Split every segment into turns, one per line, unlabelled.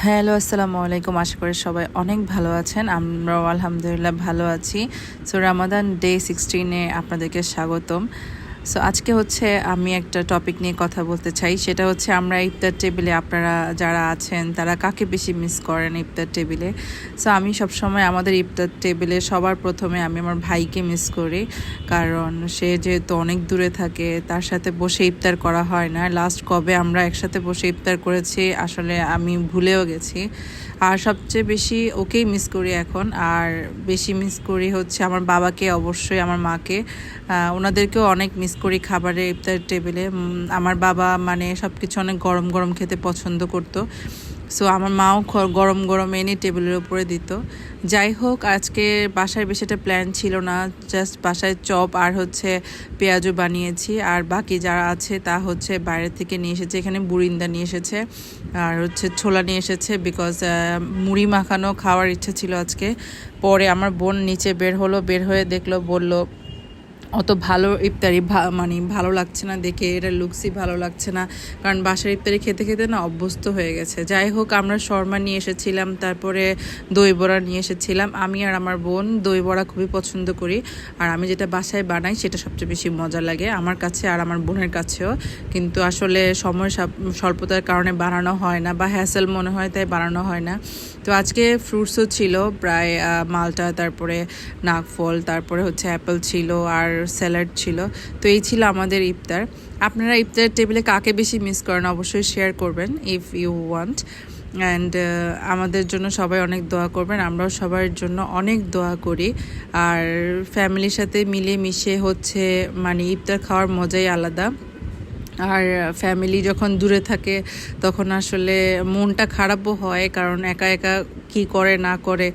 Hello, আসসালামু আলাইকুম। আশা করি সবাই অনেক ভালো আছেন। আমরাও আলহামদুলিল্লাহ ভালো আছি। সো রামাদান ডে 16 আপনাদেরকে স্বাগতম। সো আজকে হচ্ছে আমি একটা টপিক নিয়ে কথা বলতে চাই। সেটা হচ্ছে আমরা ইফতার টেবিলে আপনারা যারা আছেন তারা কাকে বেশি মিস করেন ইফতার টেবিলে। সো আমি সবসময় আমাদের ইফতার টেবিলে সবার প্রথমে আমি আমার ভাইকে মিস করি। কারণ সে যেহেতু অনেক দূরে থাকে, তার সাথে বসে ইফতার করা হয় না। লাস্ট কবে আমরা একসাথে বসে ইফতার করেছি আসলে আমি ভুলেও গেছি। আর সবচেয়ে বেশি ওকেই মিস করি এখন। আর বেশি মিস করি হচ্ছে আমার বাবাকে, অবশ্যই আমার মাকে। ওনাদেরকেও অনেক মিস করি খাবারের ইফতার টেবিলে। আমার বাবা মানে সব কিছু অনেক গরম গরম খেতে পছন্দ করতো। সো আমার মাও গরম গরম এনে টেবিলের উপরে দিত। যাই হোক, আজকে বাসায় বেশি একটা প্ল্যান ছিল না, জাস্ট বাসায় চপ আর হচ্ছে পেঁয়াজু বানিয়েছি। আর বাকি যারা আছে তা হচ্ছে বাইরে থেকে নিয়ে এসেছে, এখানে বুরিন্দা নিয়ে এসেছে আর হচ্ছে ছোলা নিয়ে এসেছে। বিকজ মুড়ি মাখানো খাওয়ার ইচ্ছা ছিল আজকে। পরে আমার বোন নিচে বের হলো, বের হয়ে দেখলো, বলল অত ভালো ইফতারি মানে ভালো লাগছে না দেখে, এটা লুকসই ভালো লাগছে না। কারণ বাসার ইফতারি খেতে খেতে না অভ্যস্ত হয়ে গেছে। যাই হোক, আমরা শর্মা নিয়ে এসেছিলাম, তারপরে দই বড়া নিয়ে এসেছিলাম। আমি আর আমার বোন দই বড়া খুবই পছন্দ করি। আর আমি যেটা বাসায় বানাই সেটা সবচেয়ে বেশি মজা লাগে আমার কাছে আর আমার বোনের কাছেও। কিন্তু আসলে সময় স্বল্পতার কারণে বানানো হয় না, বা হ্যাসেল মনে হয় তাই বানানো হয় না। তো আজকে ফ্রুটসও ছিল প্রায় মালটা, তারপরে নাকফল, তারপরে হচ্ছে অ্যাপেল ছিল আর স্যালাড ছিল। তো এই ছিল আমাদের ইফতার। আপনারা ইফতারের টেবিলে কাকে বেশি মিস করেন অবশ্যই শেয়ার করবেন ইফ ইউ ওয়ান্ট। অ্যান্ড আমাদের জন্য সবাই অনেক দোয়া করবেন, আমরাও সবার জন্য অনেক দোয়া করি। আর ফ্যামিলির সাথে মিলে মিশে হচ্ছে মানে ইফতার খাওয়ার মজাই আলাদা। আর ফ্যামিলি যখন দূরে থাকে তখন আসলে মনটা খারাপও হয়, কারণ একা একা কি করে না করে।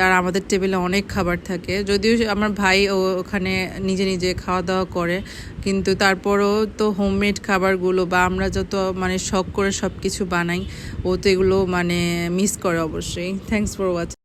আর আমাদের টেবিলে অনেক খাবার থাকে, যদিও আমার ভাই ওখানে নিজে নিজে খাওয়া দাওয়া করে, কিন্তু তারপরও তো হোমমেড খাবারগুলো বা আমরা যত মানে শখ করে সব কিছু বানাই, ও তো এগুলো মানে মিস করে অবশ্যই। Thanks for watching.